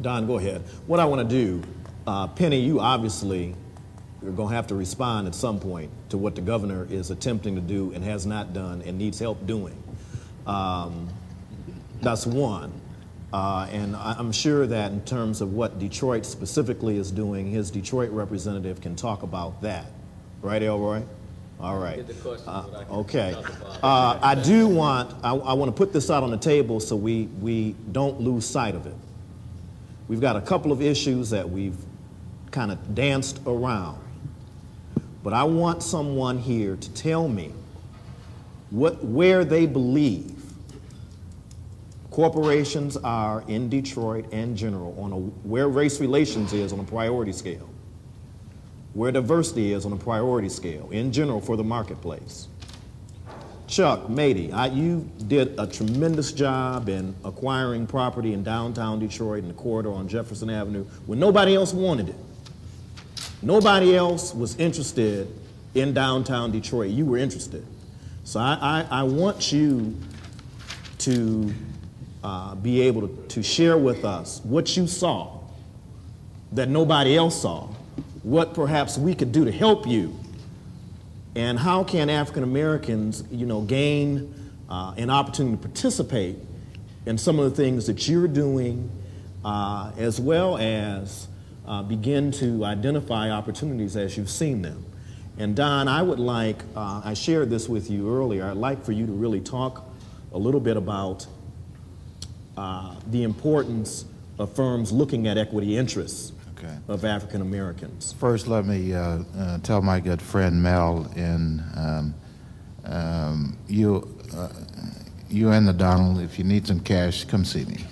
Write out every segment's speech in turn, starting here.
Don, go ahead. What I want to do, Penny, you obviously are going to have to respond at some point to what the governor is attempting to do and has not done and needs help doing. That's one. And I'm sure that in terms of what Detroit specifically is doing, his Detroit representative can talk about that. Right, Elroy? All right. Okay. I want to put this out on the table so we don't lose sight of it. We've got a couple of issues that we've kind of danced around. But I want someone here to tell me where they believe corporations are in Detroit and general on where race relations is on a priority scale, where diversity is on a priority scale in general for the marketplace. Chuck, Mady, you did a tremendous job in acquiring property in downtown Detroit in the corridor on Jefferson Avenue when nobody else wanted it. Nobody else was interested in downtown Detroit. You were interested. So I want you to be able to share with us what you saw that nobody else saw, what perhaps we could do to help you, and how can African Americans, gain an opportunity to participate in some of the things that you're doing, as well as begin to identify opportunities as you've seen them. And Don, I would like, I shared this with you earlier, I'd like for you to really talk a little bit about the importance of firms looking at equity interests of African Americans. First, let me tell my good friend Mel you and the Donald, if you need some cash, come see me.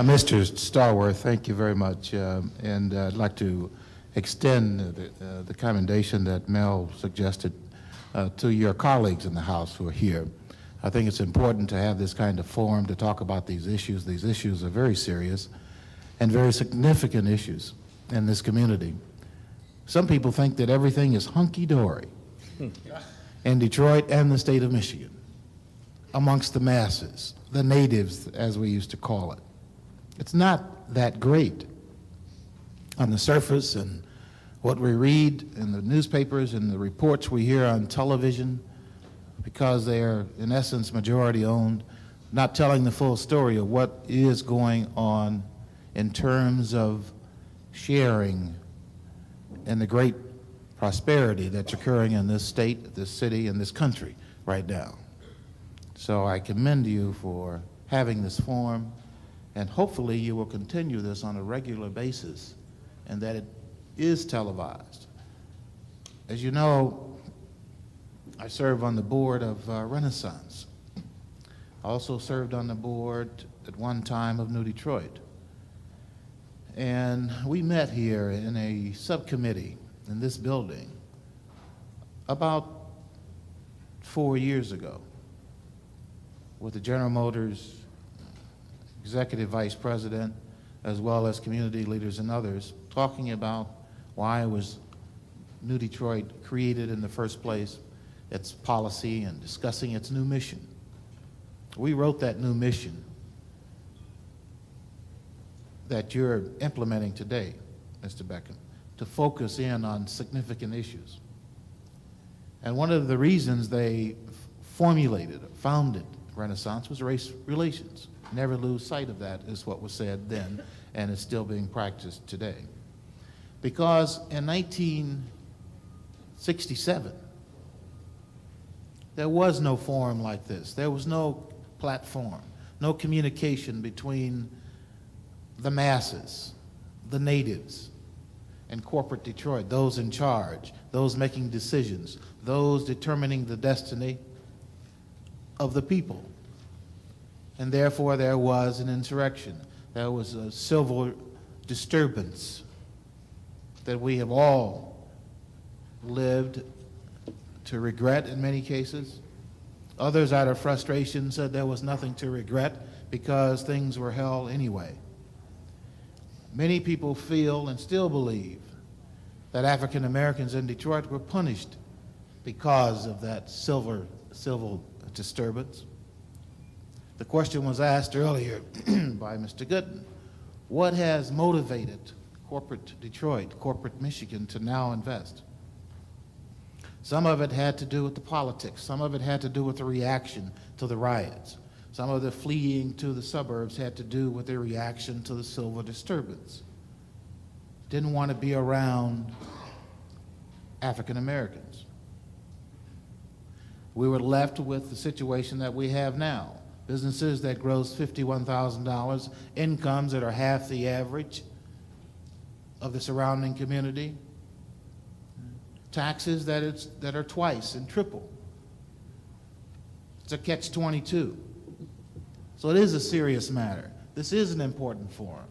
Mr. Stallworth, thank you very much, and I'd like to extend the commendation that Mel suggested to your colleagues in the House who are here. I think it's important to have this kind of forum to talk about these issues. These issues are very serious and very significant issues in this community. Some people think that everything is hunky-dory in Detroit and the state of Michigan, amongst the masses, the natives, as we used to call it. It's not that great on the surface, and what we read in the newspapers and the reports we hear on television, because they are, in essence, majority owned, not telling the full story of what is going on in terms of sharing in the great prosperity that's occurring in this state, this city, and this country right now. So I commend you for having this forum, and hopefully you will continue this on a regular basis and that it is televised. As you know, I serve on the board of Renaissance. I also served on the board at one time of New Detroit. And we met here in a subcommittee in this building about 4 years ago with the General Motors executive vice president, as well as community leaders and others, talking about why was New Detroit created in the first place, its policy, and discussing its new mission. We wrote that new mission that you're implementing today, Mr. Beckham, to focus in on significant issues. And one of the reasons they formulated, founded Renaissance was race relations. Never lose sight of that, is what was said then, and is still being practiced today. Because in 1967, there was no forum like this. There was no platform, no communication between the masses, the natives, and corporate Detroit, those in charge, those making decisions, those determining the destiny of the people. And therefore there was an insurrection. There was a civil disturbance that we have all lived to regret in many cases. Others, out of frustration, said there was nothing to regret because things were hell anyway. Many people feel and still believe that African Americans in Detroit were punished because of that civil disturbance. The question was asked earlier by Mr. Gooden, what has motivated corporate Detroit, corporate Michigan to now invest? Some of it had to do with the politics. Some of it had to do with the reaction to the riots. Some of the fleeing to the suburbs had to do with their reaction to the civil disturbance. Didn't want to be around African Americans. We were left with the situation that we have now. Businesses that gross $51,000, incomes that are half the average of the surrounding community, taxes that are twice and triple. It's a catch-22. So it is a serious matter. This is an important forum.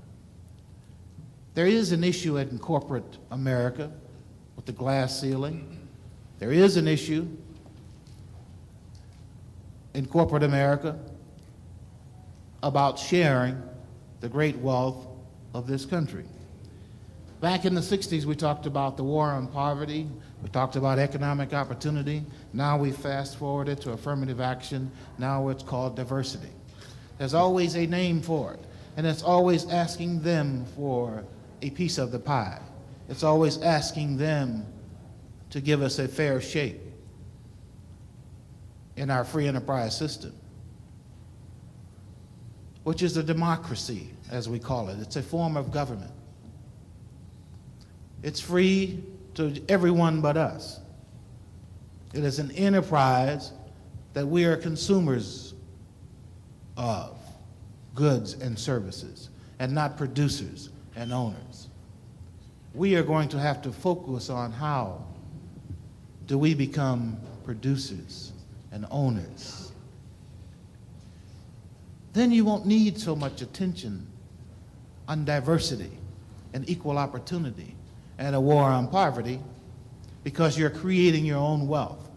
There is an issue in corporate America with the glass ceiling. There is an issue in corporate America about sharing the great wealth of this country. Back in the 60s, we talked about the war on poverty. We talked about economic opportunity. Now we fast forwarded to affirmative action. Now it's called diversity. There's always a name for it, and it's always asking them for a piece of the pie. It's always asking them to give us a fair shake in our free enterprise system, which is a democracy, as we call it. It's a form of government. It's free to everyone but us. It is an enterprise that we are consumers of goods and services, and not producers and owners. We are going to have to focus on how do we become producers and owners. Then you won't need so much attention on diversity and equal opportunity and a war on poverty, because you're creating your own wealth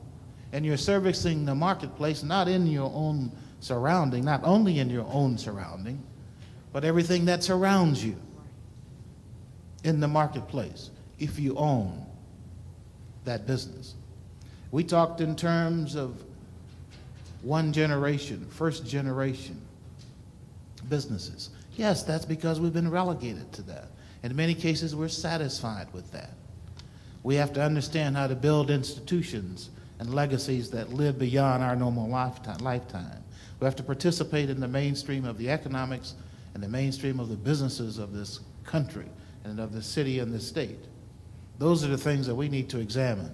and you're servicing the marketplace not in your own surrounding, not only in your own surrounding, but everything that surrounds you in the marketplace if you own that business. We talked in terms of one generation, first generation businesses. Yes, that's because we've been relegated to that. In many cases, we're satisfied with that. We have to understand how to build institutions and legacies that live beyond our normal lifetime. We have to participate in the mainstream of the economics and the mainstream of the businesses of this country and of the city and the state. Those are the things that we need to examine.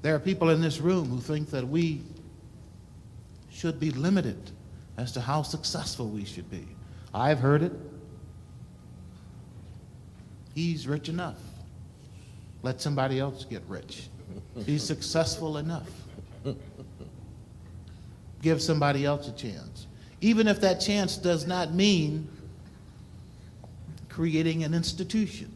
There are people in this room who think that we should be limited as to how successful we should be. I've heard it. He's rich enough. Let somebody else get rich. He's successful enough. Give somebody else a chance. Even if that chance does not mean creating an institution.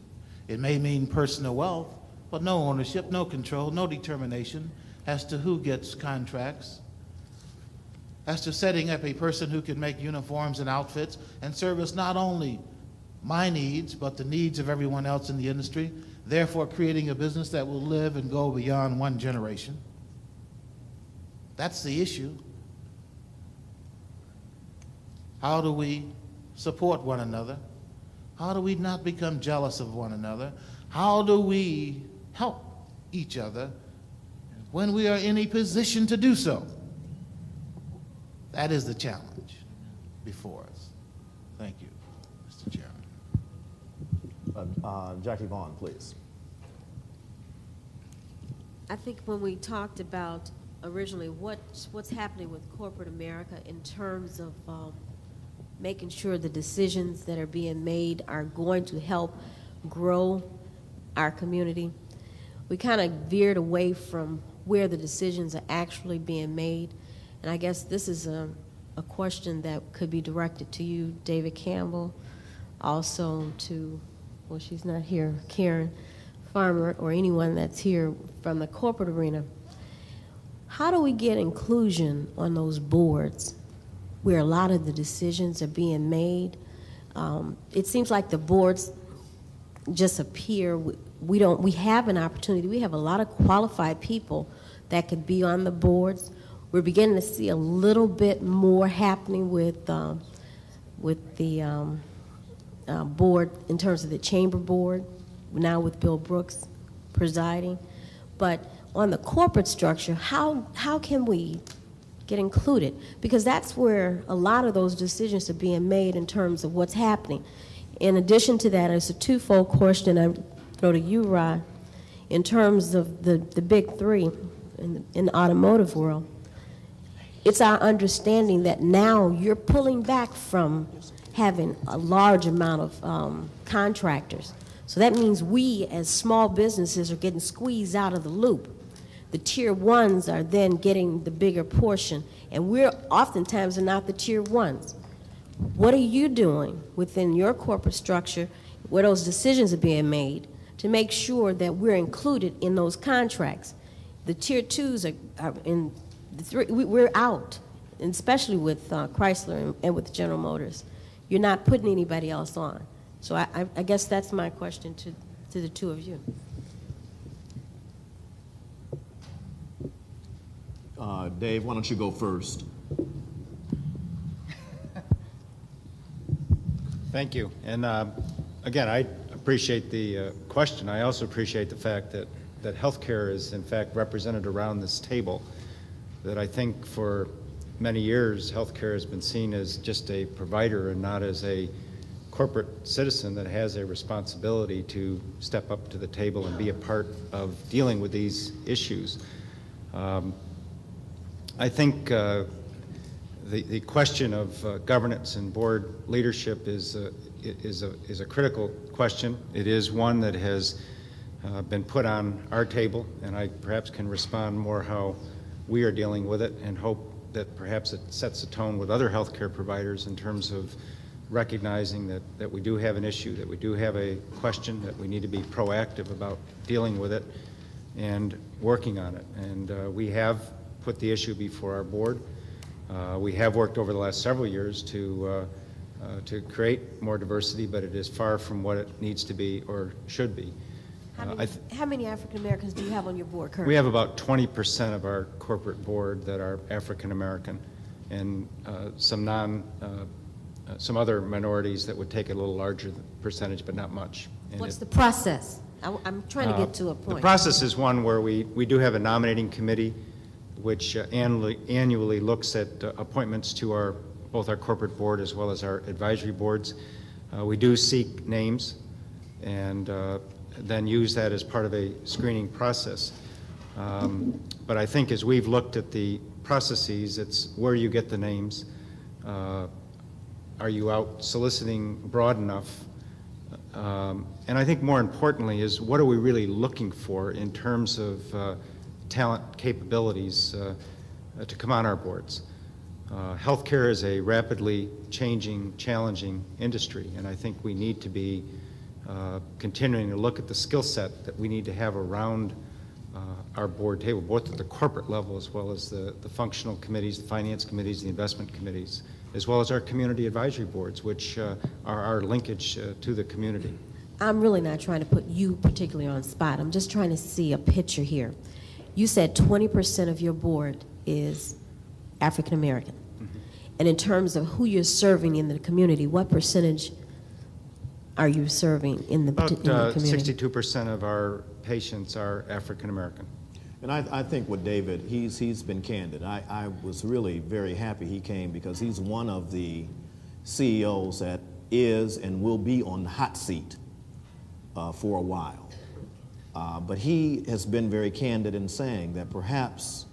It may mean personal wealth, but no ownership, no control, no determination as to who gets contracts, as to setting up a person who can make uniforms and outfits and service not only my needs, but the needs of everyone else in the industry, therefore creating a business that will live and go beyond one generation. That's the issue. How do we support one another? How do we not become jealous of one another? How do we help each other when we are in a position to do so? That is the challenge before us. Thank you, Mr. Chairman. Jackie Vaughn, please. I think when we talked about originally what's happening with corporate America in terms of making sure the decisions that are being made are going to help grow our community, we kind of veered away from where the decisions are actually being made. And I guess this is a question that could be directed to you, David Campbell, also to, well, she's not here, Karen Farmer, or anyone that's here from the corporate arena. How do we get inclusion on those boards where a lot of the decisions are being made? It seems like the boards just appear. We have an opportunity. We have a lot of qualified people that could be on the boards. We're beginning to see a little bit more happening with the board in terms of the chamber board, now with Bill Brooks presiding. But on the corporate structure, how can we get included? Because that's where a lot of those decisions are being made in terms of what's happening. In addition to that, it's a twofold question. I go to you, Rod, in terms of the big three in the automotive world. It's our understanding that now you're pulling back from having a large amount of contractors. So that means we, as small businesses, are getting squeezed out of the loop. The tier ones are then getting the bigger portion, and we're oftentimes not the tier ones. What are you doing within your corporate structure where those decisions are being made to make sure that we're included in those contracts? The tier twos are in the three, we're out, and especially with Chrysler and with General Motors. You're not putting anybody else on. So I guess that's my question to the two of you. Dave, why don't you go first? Thank you. And again, I appreciate the question. I also appreciate the fact that healthcare is in fact represented around this table. That I think for many years, healthcare has been seen as just a provider and not as a corporate citizen that has a responsibility to step up to the table and be a part of dealing with these issues. I think the question of governance and board leadership is a critical question. It is one that has been put on our table, and I perhaps can respond more how we are dealing with it and hope that perhaps it sets a tone with other healthcare providers in terms of recognizing that we do have an issue, that we do have a question, that we need to be proactive about dealing with it and working on it. And we have put the issue before our board. We have worked over the last several years to create more diversity, but it is far from what it needs to be or should be. How many African Americans do you have on your board currently? We have about 20% of our corporate board that are African American, and some other minorities that would take a little larger percentage, but not much. And What's the process? I'm trying to get to a point. The process is one where we do have a nominating committee which annually looks at appointments to both our corporate board as well as our advisory boards. We do seek names and then use that as part of a screening process. But I think as we've looked at the processes, it's where you get the names. Are you out soliciting broad enough? And I think more importantly is what are we really looking for in terms of talent capabilities to come on our boards. Healthcare is a rapidly changing, challenging industry, and I think we need to be continuing to look at the skill set that we need to have around our board table, both at the corporate level as well as the functional committees, the finance committees, the investment committees, as well as our community advisory boards, which are our linkage to the community. I'm really not trying to put you particularly on the spot. I'm just trying to see a picture here. You said 20% of your board is African American. Mm-hmm. And in terms of who you're serving in the community, what percentage are you serving in the community? 62% of our patients are African American. And I think with David, he's been candid. I was really very happy he came because he's one of the CEOs that is and will be on the hot seat for a while. But he has been very candid in saying that perhaps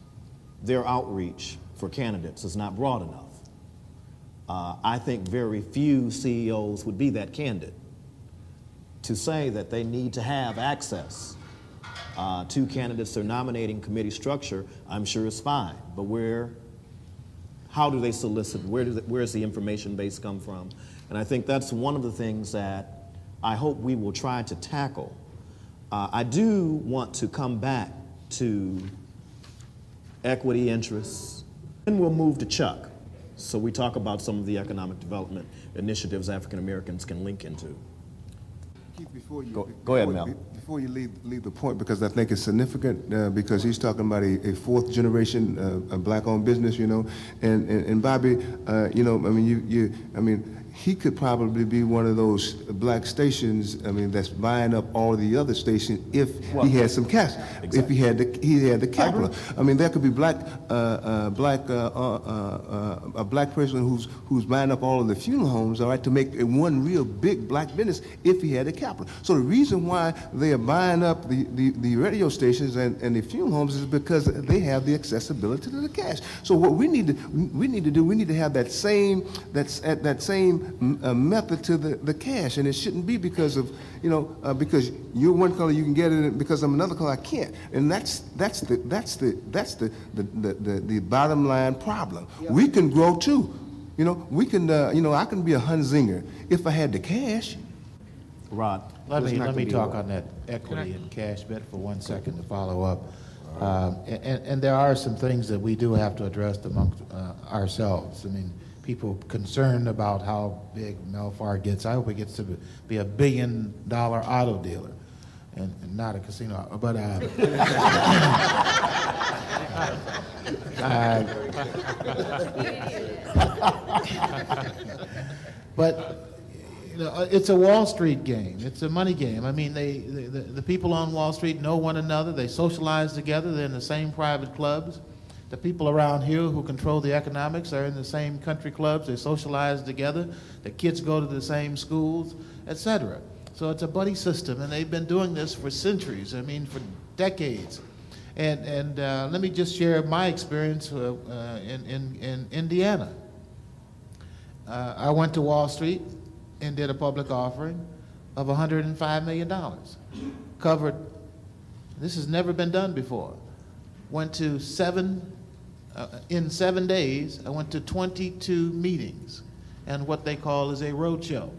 their outreach for candidates is not broad enough. I think very few CEOs would be that candid to say that they need to have access to candidates. Their nominating committee structure, I'm sure, is fine. But how do they solicit? Where does the information base come from? And I think that's one of the things that I hope we will try to tackle. I do want to come back to equity interests, and we'll move to Chuck. So we talk about some of the economic development initiatives African Americans can link into. Keith, before you Go ahead, Mel. Before you leave the point, because I think it's significant, because he's talking about a fourth generation black-owned business, you know, and Bobby, you know, I mean, he could probably be one of those black stations, I mean, that's buying up all the other stations if he had some cash, if he had the capital. I mean, there could be a black person who's buying up all of the funeral homes, all right, to make one real big black business if he had the capital. So the reason why they are buying up the radio stations and the funeral homes is because they have the accessibility to the cash. So what we need to have that same method to the cash, and it shouldn't be because of, you know, because you're one color you can get it, because I'm another color I can't, and that's the bottom line problem. Yeah. We can grow too, you know. We can, you know, I can be a Hunzinger if I had the cash. Rod, Let me talk on that equity and cash bit for 1 second to follow up. And there are some things that we do have to address amongst ourselves. I mean, people concerned about how big Melfar gets. I hope he gets to be $1 billion auto dealer and not a casino. But but you know, it's a Wall Street game. It's a money game. I mean, the people on Wall Street know one another. They socialize together. They're in the same private clubs. The people around here who control the economics are in the same country clubs. They socialize together. The kids go to the same schools, etc. So it's a buddy system, and they've been doing this for centuries. I mean, for decades. And let me just share my experience in Indiana. I went to Wall Street and did a public offering of $105 million. Covered, this has never been done before. Went to in 7 days, I went to 22 meetings and what they call is a roadshow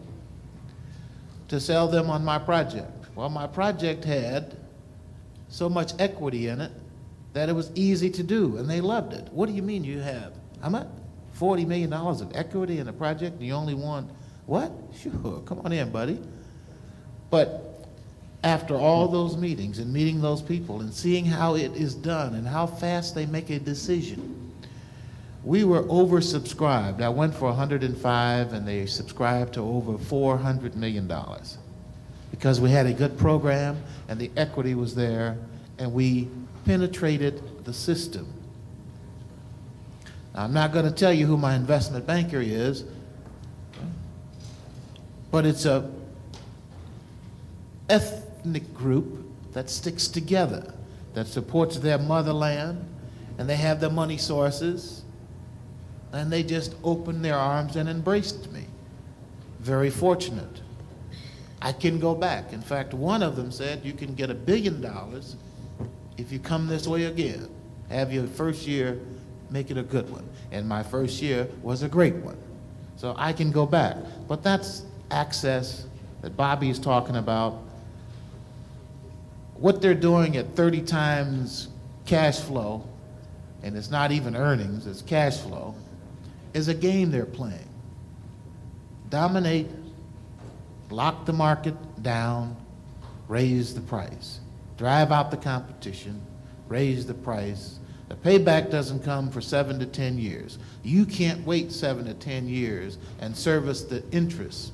to sell them on my project. Well, my project had so much equity in it that it was easy to do, and they loved it. What do you mean you have, how much? $40 million of equity in a project, and you only want, what? Sure, come on in, buddy. But after all those meetings and meeting those people and seeing how it is done and how fast they make a decision, we were oversubscribed. I went for 105 and they subscribed to over $400 million because we had a good program and the equity was there and we penetrated the system. Now, I'm not going to tell you who my investment banker is, but it's a ethnic group that sticks together, that supports their motherland, and they have their money sources, and they just opened their arms and embraced me. Very fortunate. I can go back. In fact, one of them said, you can get $1 billion if you come this way again. Have your first year, make it a good one. And my first year was a great one. So I can go back. But that's access that Bobby is talking about. What they're doing at 30 times cash flow, and it's not even earnings, it's cash flow, is a game they're playing. Dominate, lock the market down, raise the price. Drive out the competition, raise the price. The payback doesn't come for 7 to 10 years. You can't wait 7 to 10 years and service the interest.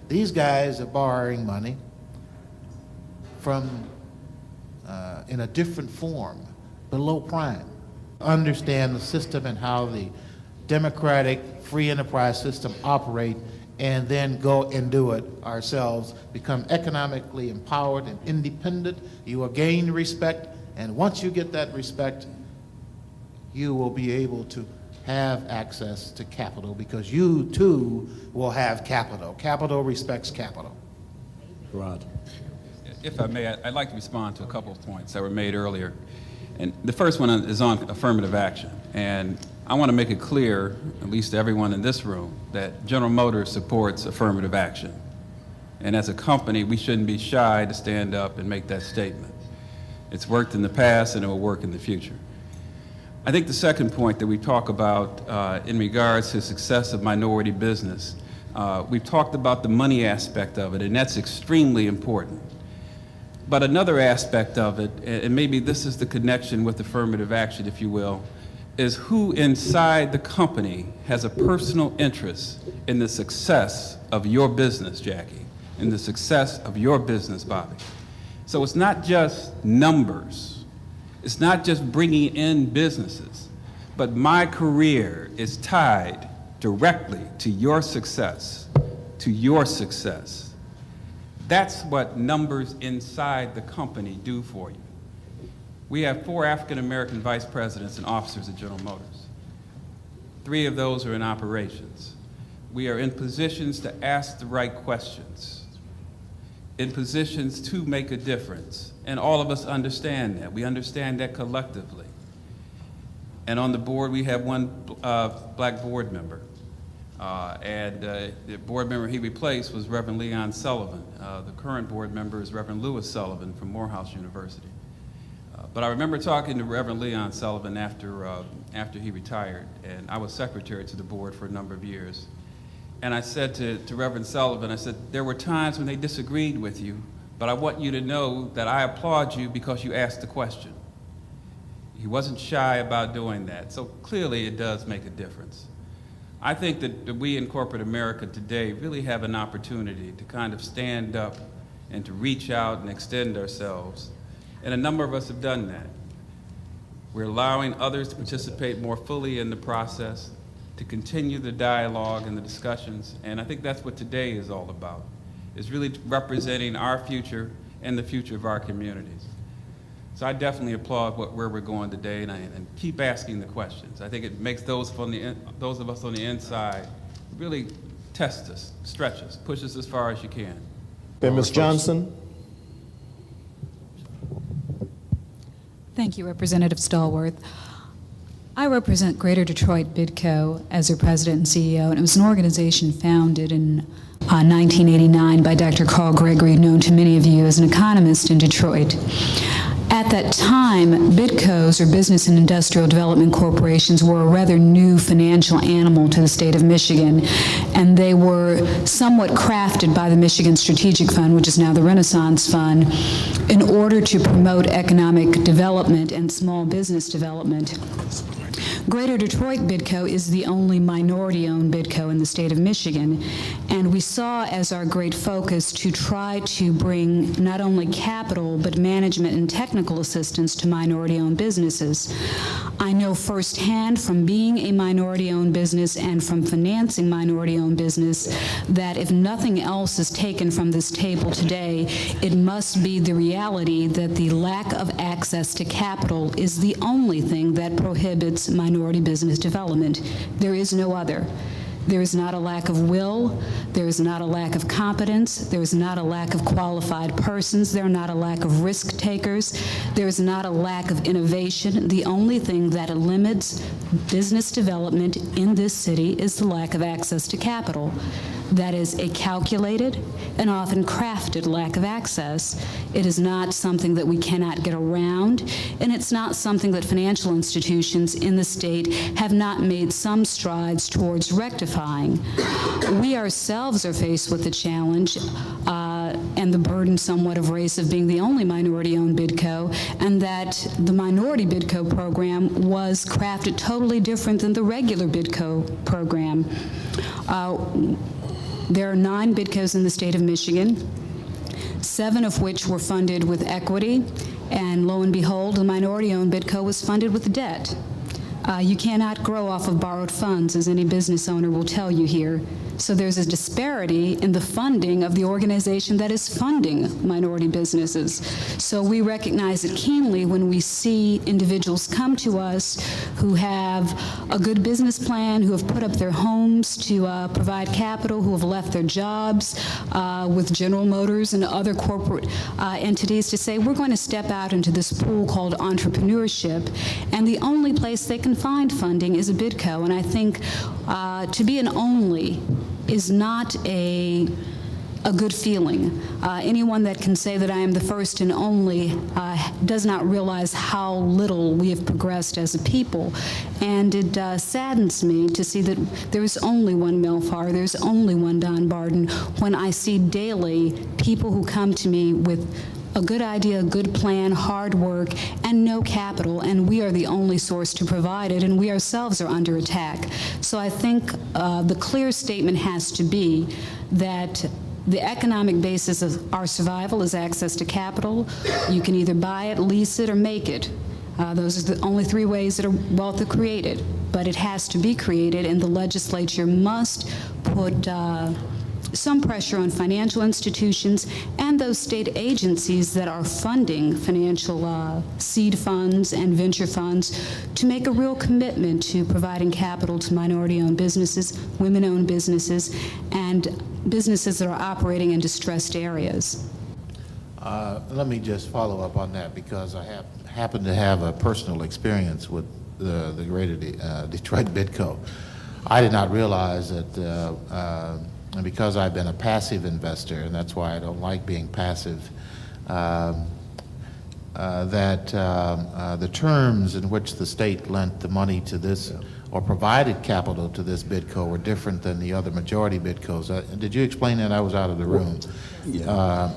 These guys are borrowing money from in a different form, below prime. Understand the system and how the democratic free enterprise system operate, and then go and do it ourselves, become economically empowered and independent. You will gain respect, and once you get that respect, you will be able to have access to capital because you too will have capital. Capital respects capital. Rod. If I may, I'd like to respond to a couple of points that were made earlier. And the first one is on affirmative action. And I want to make it clear, at least to everyone in this room, that General Motors supports affirmative action. And as a company, we shouldn't be shy to stand up and make that statement. It's worked in the past and it will work in the future. I think the second point that we talk about in regards to success of minority business, we've talked about the money aspect of it, and that's extremely important. But another aspect of it, and maybe this is the connection with affirmative action, if you will, is who inside the company has a personal interest in the success of your business, Jackie, in the success of your business, Bobby. So it's not just numbers. It's not just bringing in businesses, but my career is tied directly to your success, to your success. That's what numbers inside the company do for you. We have 4 African-American vice presidents and officers at General Motors. 3 of those are in operations. We are in positions to ask the right questions, in positions to make a difference. And all of us understand that. We understand that collectively. And on the board, we have 1 black board member. The board member he replaced was Reverend Leon Sullivan. The current board member is Reverend Lewis Sullivan from Morehouse University. But I remember talking to Reverend Leon Sullivan after he retired, and I was secretary to the board for a number of years. And I said to Reverend Sullivan, I said, there were times when they disagreed with you, but I want you to know that I applaud you because you asked the question. He wasn't shy about doing that. So clearly it does make a difference. I think that we in corporate America today really have an opportunity to kind of stand up and to reach out and extend ourselves. And a number of us have done that. We're allowing others to participate more fully in the process, to continue the dialogue and the discussions. And I think that's what today is all about, is really representing our future and the future of our communities. So I definitely applaud where we're going today, and keep asking the questions. I think it makes those of us on the inside really test us, stretch us, push us as far as you can. Okay, Ms. Johnson. Thank you, Representative Stallworth. I represent Greater Detroit Bidco as their president and CEO, and it was an organization founded in 1989 by Dr. Carl Gregory, known to many of you as an economist in Detroit. At that time, BIDCOs, or Business and Industrial Development Corporations, were a rather new financial animal to the state of Michigan, and they were somewhat crafted by the Michigan Strategic Fund, which is now the Renaissance Fund, in order to promote economic development and small business development. Greater Detroit Bidco is the only minority-owned Bidco in the state of Michigan, and we saw as our great focus to try to bring not only capital but management and technical assistance to minority-owned businesses. I know firsthand from being a minority-owned business and from financing minority-owned business that if nothing else is taken from this table today, it must be the reality that the lack of access to capital is the only thing that prohibits minority business development. There is no other. There is not a lack of will. There is not a lack of competence. There is not a lack of qualified persons. There are not a lack of risk takers. There is not a lack of innovation. The only thing that limits business development in this city is the lack of access to capital. That is a calculated and often crafted lack of access. It is not something that we cannot get around, and it's not something that financial institutions in the state have not made some strides towards rectifying. We ourselves are faced with the challenge and the burden somewhat of race of being the only minority-owned BIDCO, and that the minority BIDCO program was crafted totally different than the regular BIDCO program. There are 9 BIDCOs in the state of Michigan, 7 of which were funded with equity, and lo and behold, the minority-owned BIDCO was funded with debt. You cannot grow off of borrowed funds, as any business owner will tell you here. So there's a disparity in the funding of the organization that is funding minority businesses. So we recognize it keenly when we see individuals come to us who have a good business plan, who have put up their homes to provide capital, who have left their jobs with General Motors and other corporate entities to say, we're going to step out into this pool called entrepreneurship, and the only place they can find funding is a BIDCO. And I think to be an only is not a a good feeling. Anyone that can say that I am the first and only does not realize how little we have progressed as a people. And it saddens me to see that there's only one Mel Farr, there's only one Don Barden, when I see daily people who come to me with a good idea, a good plan, hard work, and no capital, and we are the only source to provide it, and we ourselves are under attack. So I think the clear statement has to be that the economic basis of our survival is access to capital. You can either buy it, lease it, or make it. Those are the only three ways that wealth is created. But it has to be created, and the legislature must put some pressure on financial institutions and those state agencies that are funding financial seed funds and venture funds to make a real commitment to providing capital to minority-owned businesses, women-owned businesses, and businesses that are operating in distressed areas. Let me just follow up on that because I happen to have a personal experience with the Greater Detroit Bidco. I did not realize that and because I've been a passive investor, and that's why I don't like being passive, that the terms in which the state lent the money to this or provided capital to this Bidco were different than the other majority Bidcos. Did you explain that? I was out of the room. Yeah.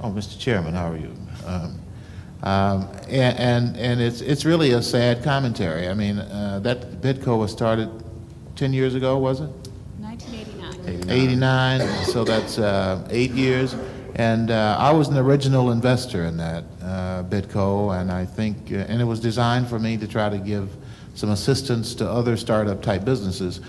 Oh, Mr. Chairman, how are you? And it's really a sad commentary. I mean, that Bidco was started 10 years ago, was it? 1989. 89, so that's 8 years. And I was an original investor in that Bidco, and I think, and it was designed for me to try to give some assistance to other startup type businesses.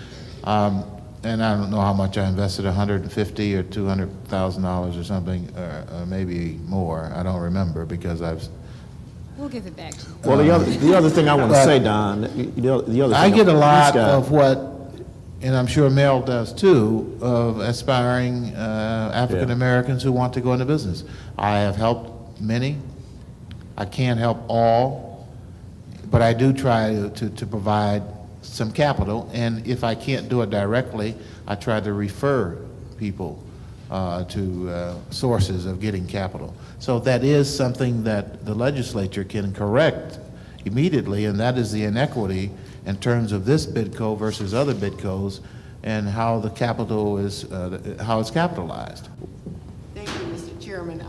And I don't know how much I invested, $150,000 or $200,000 or something, or maybe more. I don't remember because We'll give it back to you. Well, the other thing I want to say, Don, the other thing I get a lot of what, and I'm sure Mel does too, of aspiring African Americans who want to go into business. I have helped many. I can't help all, but I do try to provide some capital, and if I can't do it directly, I try to refer people to sources of getting capital. So that is something that the legislature can correct immediately, and that is the inequity in terms of this Bidco versus other Bidcos and how the capital is, how it's capitalized. Thank you, Mr. Chairman.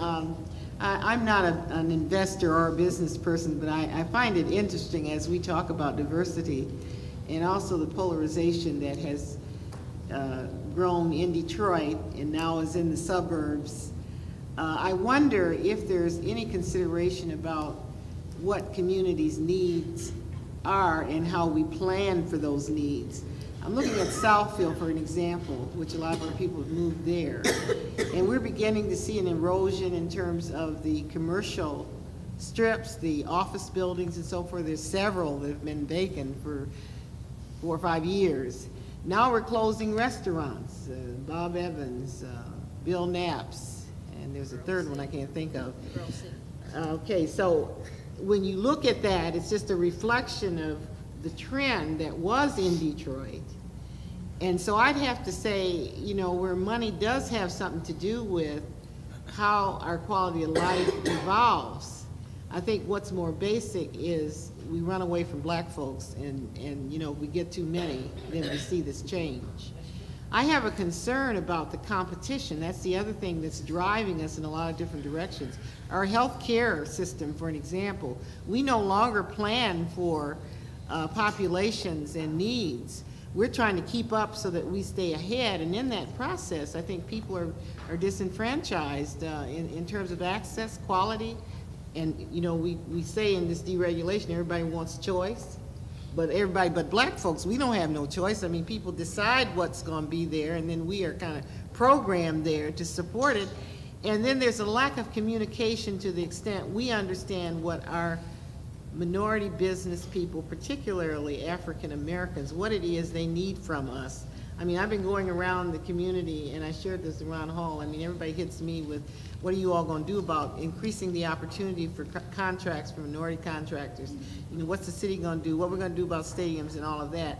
I'm not an investor or a business person, but I find it interesting as we talk about diversity and also the polarization that has grown in Detroit and now is in the suburbs. I wonder if there's any consideration about what communities' needs are and how we plan for those needs. I'm looking at Southfield for an example, which a lot of our people have moved there. And we're beginning to see an erosion in terms of the commercial strips, the office buildings and so forth. There's several that have been vacant for 4 or 5 years. Now we're closing restaurants, Bob Evans, Bill Knapp's, and there's a third one I can't think of. Okay, so when you look at that, it's just a reflection of the trend that was in Detroit. And so I'd have to say, you know, where money does have something to do with how our quality of life evolves, I think what's more basic is we run away from black folks and you know, we get too many, then we see this change. I have a concern about the competition. That's the other thing that's driving us in a lot of different directions. Our health care system, for an example, we no longer plan for populations and needs. We're trying to keep up so that we stay ahead, and in that process, I think people are disenfranchised in terms of access, quality, and you know, we say in this deregulation, everybody wants choice. But everybody but black folks, we don't have no choice. I mean, people decide what's going to be there, and then we are kind of programmed there to support it. And then there's a lack of communication to the extent we understand what our minority business people, particularly African Americans, what it is they need from us. I mean, I've been going around the community, and I shared this around Hall. I mean, everybody hits me with, what are you all going to do about increasing the opportunity for contracts for minority contractors? You know, what's the city going to do? What we're going to do about stadiums and all of that?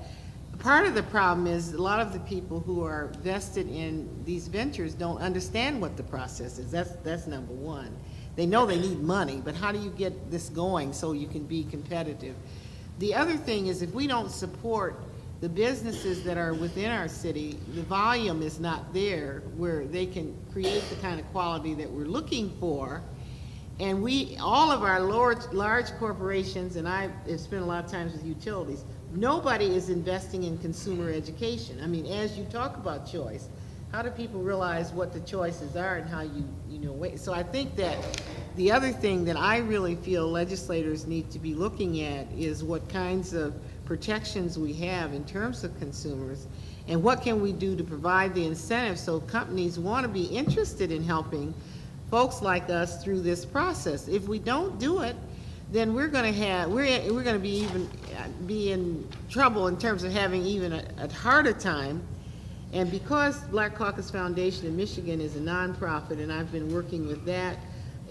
part of the problem is a lot of the people who are vested in these ventures don't understand what the process is. That's number one. They know they need money, but how do you get this going so you can be competitive? The other thing is if we don't support the businesses that are within our city, the volume is not there where they can create the kind of quality that we're looking for. And all of our large corporations, and I've spent a lot of times with utilities, nobody is investing in consumer education. I mean, as you talk about choice, how do people realize what the choices are and how you wait? So I think that the other thing that I really feel legislators need to be looking at is what kinds of protections we have in terms of consumers and what can we do to provide the incentives so companies want to be interested in helping folks like us through this process. If we don't do it, then we're going to be in trouble in terms of having even a harder time. And because Black Caucus Foundation in Michigan is a nonprofit, and I've been working with that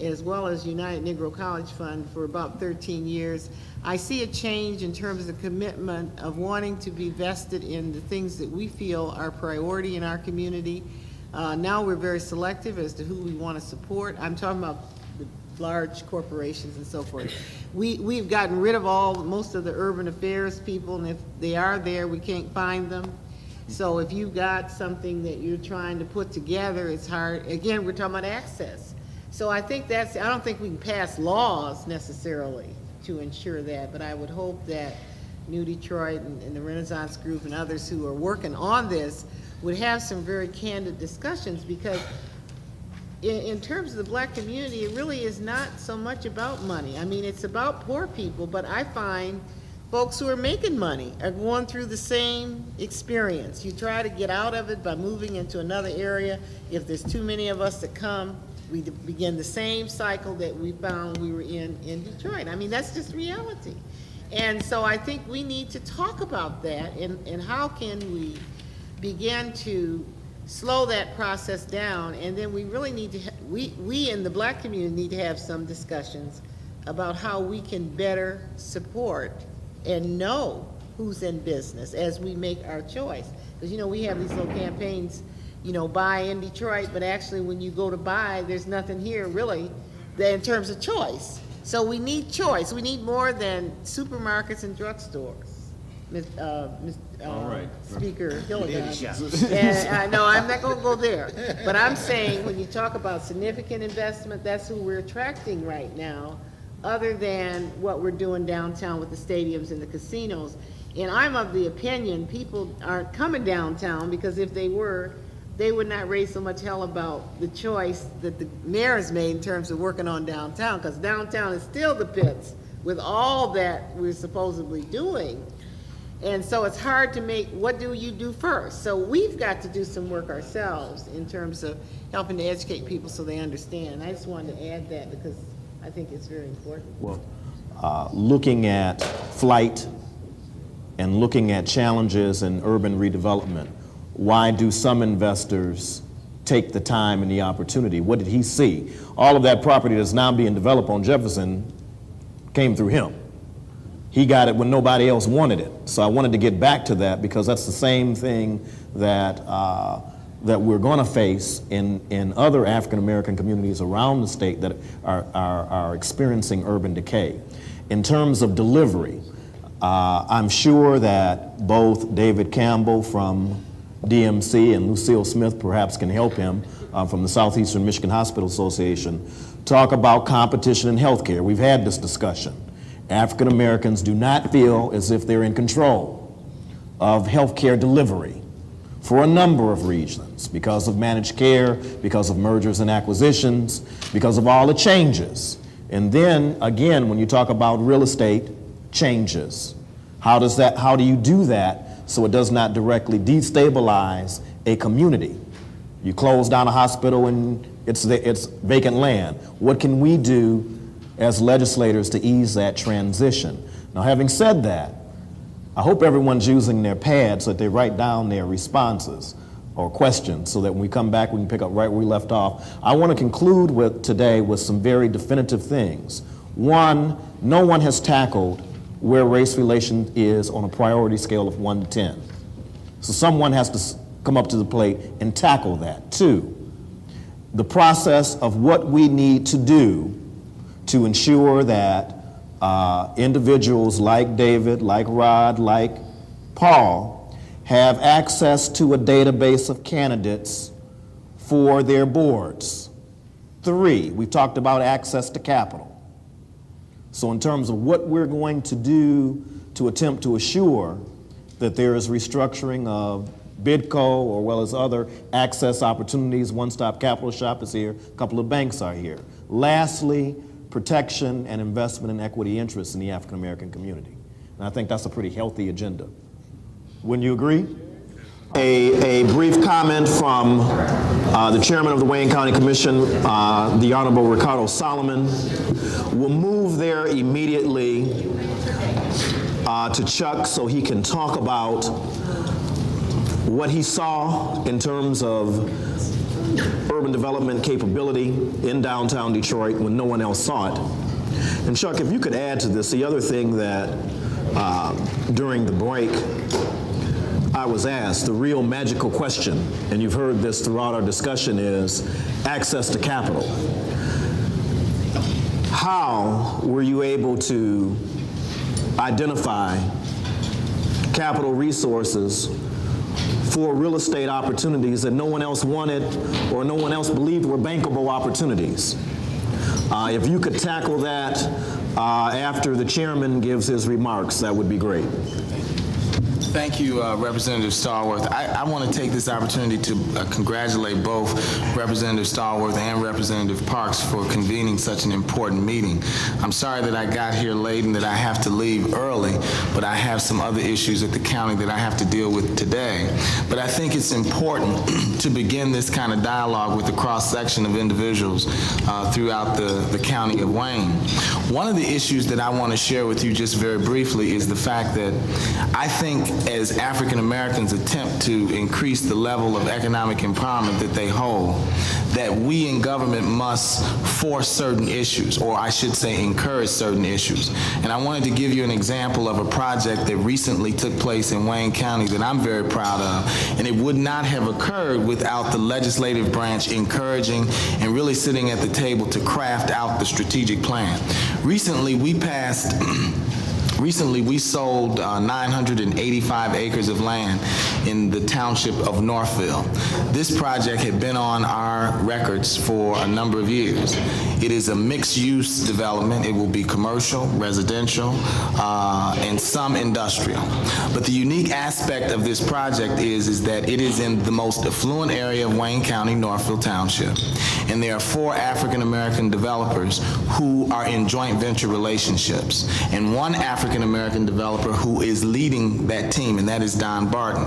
as well as United Negro College Fund for about 13 years, I see a change in terms of commitment of wanting to be vested in the things that we feel are priority in our community. Now we're very selective as to who we want to support. I'm talking about the large corporations and so forth. We've gotten rid of most of the urban affairs people, and if they are there, we can't find them. So if you've got something that you're trying to put together, it's hard. Again, we're talking about access. So I think I don't think we can pass laws necessarily to ensure that, but I would hope that New Detroit and the Renaissance Group and others who are working on this would have some very candid discussions, because in terms of the Black community, it really is not so much about money. I mean, it's about poor people, but I find folks who are making money are going through the same experience. You try to get out of it by moving into another area. If there's too many of us that come, we begin the same cycle that we found we were in Detroit. I mean, that's just reality. And so I think we need to talk about that and how can we begin to slow that process down. And then we really need to, we in the Black community need to have some discussions about how we can better support and know who's in business as we make our choice. Because, we have these little campaigns, buy in Detroit, but actually when you go to buy, there's nothing here really in terms of choice. So we need choice. We need more than supermarkets and drugstores. Speaker Hilligan. And I know I'm not going to go there, but I'm saying when you talk about significant investment, that's who we're attracting right now, other than what we're doing downtown with the stadiums and the casinos. And I'm of the opinion people aren't coming downtown, because if they were, they would not raise so much hell about the choice that the mayor has made in terms of working on downtown, because downtown is still the pits with all that we're supposedly doing. And so it's hard to make, what do you do first? So we've got to do some work ourselves in terms of helping to educate people so they understand. I just wanted to add that because I think it's very important. Well, looking at flight and looking at challenges in urban redevelopment, why do some investors take the time and the opportunity? What did he see? All of that property that's now being developed on Jefferson came through him. He got it when nobody else wanted it. So I wanted to get back to that, because that's the same thing that that we're going to face in other African American communities around the state that are experiencing urban decay. In terms of delivery, I'm sure that both David Campbell from DMC and Lucille Smith perhaps can help him from the Southeastern Michigan Hospital Association talk about competition in healthcare. We've had this discussion. African Americans do not feel as if they're in control of healthcare delivery for a number of reasons, because of managed care, because of mergers and acquisitions, because of all the changes. And then again, when you talk about real estate changes, how do you do that so it does not directly destabilize a community? You close down a hospital and it's vacant land. What can we do as legislators to ease that transition? Now, having said that, I hope everyone's using their pads so that they write down their responses or questions so that when we come back, we can pick up right where we left off. I want to conclude today with some very definitive things. One, no one has tackled where race relation is on a priority scale of 1 to 10. So someone has to come up to the plate and tackle that. Two, the process of what we need to do to ensure that individuals like David, like Rod, like Paul have access to a database of candidates for their boards. Three, we've talked about access to capital. So in terms of what we're going to do to attempt to assure that there is restructuring of BidCo or well as other access opportunities, One Stop Capital Shop is here, a couple of banks are here. Lastly, protection and investment in equity interests in the African American community. And I think that's a pretty healthy agenda. Wouldn't you agree? A brief comment from the chairman of the Wayne County Commission, the Honorable Ricardo Solomon. We'll move there immediately to Chuck so he can talk about what he saw in terms of urban development capability in downtown Detroit when no one else saw it. And Chuck, if you could add to this, the other thing that during the break I was asked, the real magical question, and you've heard this throughout our discussion, is access to capital. How were you able to identify capital resources for real estate opportunities that no one else wanted or no one else believed were bankable opportunities? If you could tackle that after the chairman gives his remarks, that would be great. Thank you, Representative Stallworth. I want to take this opportunity to congratulate both Representative Stallworth and Representative Parks for convening such an important meeting. I'm sorry that I got here late and that I have to leave early, but I have some other issues at the county that I have to deal with today. But I think it's important to begin this kind of dialogue with the cross-section of individuals throughout the county of Wayne. One of the issues that I want to share with you just very briefly is the fact that I think as African Americans attempt to increase the level of economic empowerment that they hold, that we in government must force certain issues, or I should say encourage certain issues. And I wanted to give you an example of a project that recently took place in Wayne County that I'm very proud of, and it would not have occurred without the legislative branch encouraging and really sitting at the table to craft out the strategic plan. Recently, we sold 985 acres of land in the township of Northville. This project had been on our records for a number of years. It is a mixed-use development. It will be commercial, residential, and some industrial. But the unique aspect of this project is that it is in the most affluent area of Wayne County, Northville Township, and there are 4 African-American developers who are in joint venture relationships, and one African-American developer who is leading that team, and that is Don Barton.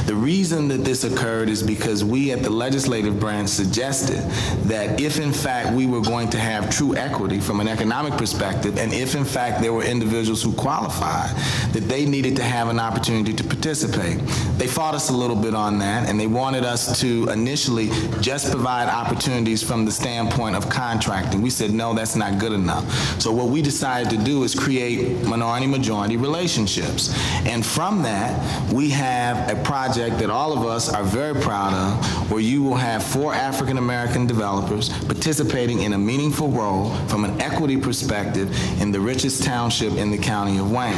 The reason that this occurred is because we at the legislative branch suggested that if in fact we were going to have true equity from an economic perspective, and if in fact there were individuals who qualified, that they needed to have an opportunity to participate. They fought us a little bit on that, and they wanted us to initially just provide opportunities from the standpoint of contracting. We said, no, that's not good enough. So what we decided to do is create minority-majority relationships. And from that, we have a project that all of us are very proud of, where you will have 4 African-American developers participating in a meaningful role from an equity perspective in the richest township in the county of Wayne.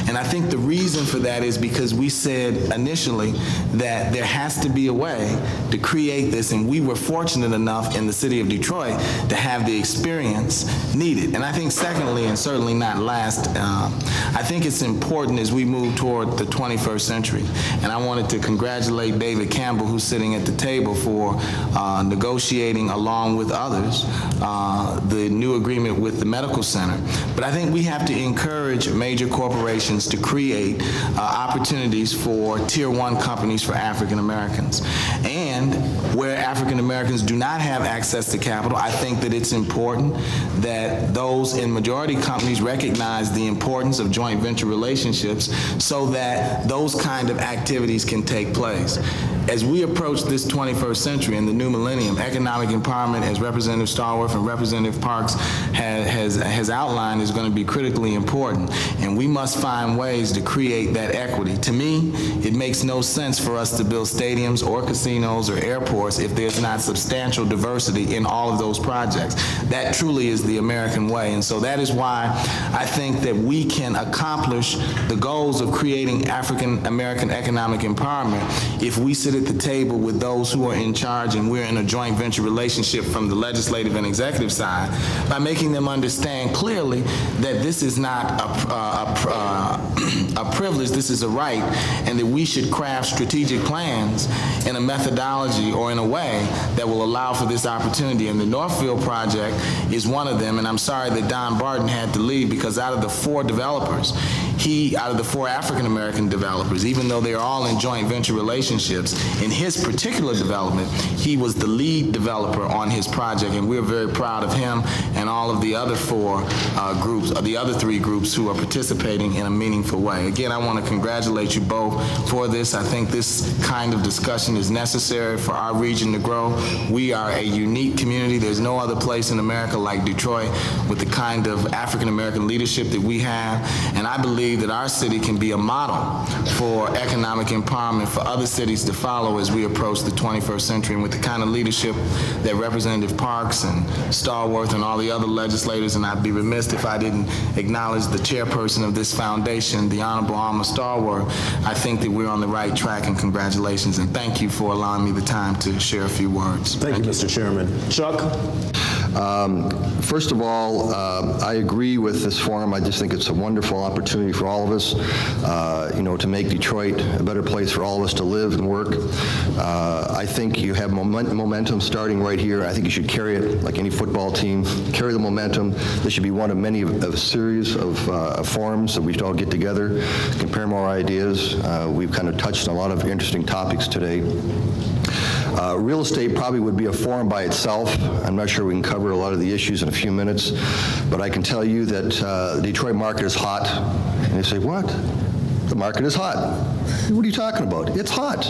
And I think the reason for that is because we said initially that there has to be a way to create this, and we were fortunate enough in the city of Detroit to have the experience needed. And I think secondly, and certainly not last, I think it's important as we move toward the 21st century. And I wanted to congratulate David Campbell, who's sitting at the table, for negotiating along with others the new agreement with the medical center. But I think we have to encourage major corporations to create opportunities for Tier 1 companies for African Americans. And where African Americans do not have access to capital, I think that it's important that those in majority companies recognize the importance importance of joint venture relationships so that those kind of activities can take place. As we approach this 21st century and the new millennium, economic empowerment, as Representative Stallworth and Representative Parks has outlined, is going to be critically important, and we must find ways to create that equity. To me, it makes no sense for us to build stadiums or casinos or airports if there's not substantial diversity in all of those projects. That truly is the American way, and so that is why I think that we can accomplish the goals of creating African American economic empowerment if we sit at the table with those who are in charge and we're in a joint venture relationship from the legislative and executive side by making them understand clearly that this is not a privilege, this is a right, and that we should craft strategic plans in a methodology or in a way that will allow for this opportunity. And the Northfield project is one of them, and I'm sorry that Don Barton had to leave, because out of the 4 developers, out of the 4 African-American developers, even though they're all in joint venture relationships, in his particular development, he was the lead developer on his project, and we're very proud of him and all of the other 4 groups, or the other 3 groups who are participating in a meaningful way. Again, I want to congratulate you both for this. I think this kind of discussion is necessary for our region to grow. We are a unique community. There's no other place in America like Detroit with the kind of African-American leadership that we have, and I believe that our city can be a model for economic empowerment for other cities to follow as we approach the 21st century. And with the kind of leadership that Representative Parks and Stallworth and all the other legislators, and I'd be remiss if I didn't acknowledge the chairperson of this foundation, the Honorable Alma Stallworth, I think that we're on the right track, and congratulations, and thank you for allowing me the time to share a few words. Thank you, Mr. Chairman. Chuck? First of all, I agree with this forum. I just think it's a wonderful opportunity for all of us, to make Detroit a better place for all of us to live and work. I think you have momentum starting right here. I think you should carry it like any football team. Carry the momentum. This should be one of many of a series of forums that we should all get together, compare more ideas. We've kind of touched on a lot of interesting topics today. Real estate probably would be a forum by itself. I'm not sure we can cover a lot of the issues in a few minutes, but I can tell you that the Detroit market is hot. And you say, what? The market is hot. What are you talking about? It's hot.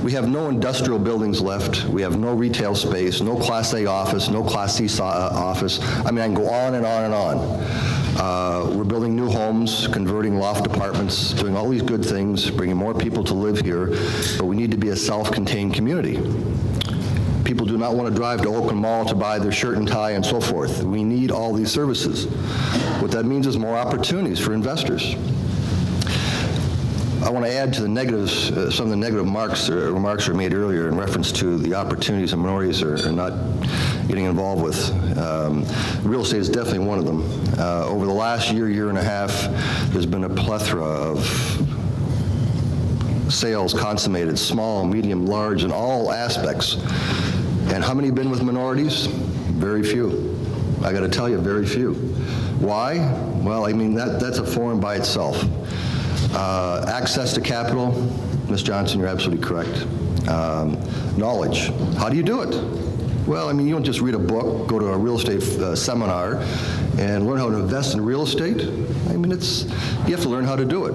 We have no industrial buildings left. We have no retail space, no Class A office, no Class C office. I mean, I can go on and on and on. We're building new homes, converting loft apartments, doing all these good things, bringing more people to live here, but we need to be a self-contained community. People do not want to drive to Oakland Mall to buy their shirt and tie and so forth. We need all these services. What that means is more opportunities for investors. I want to add to the negatives, some of the negative remarks were made earlier in reference to the opportunities that minorities are not getting involved with. Real estate is definitely one of them. Over the last year and a half, there's been a plethora of sales consummated, small, medium, large, in all aspects. And how many have been with minorities? Very few. I got to tell you, very few. Why? Well, I mean, that's a forum by itself. Access to capital, Ms. Johnson, you're absolutely correct. Knowledge, how do you do it? Well, I mean, you don't just read a book, go to a real estate seminar, and learn how to invest in real estate. I mean, you have to learn how to do it.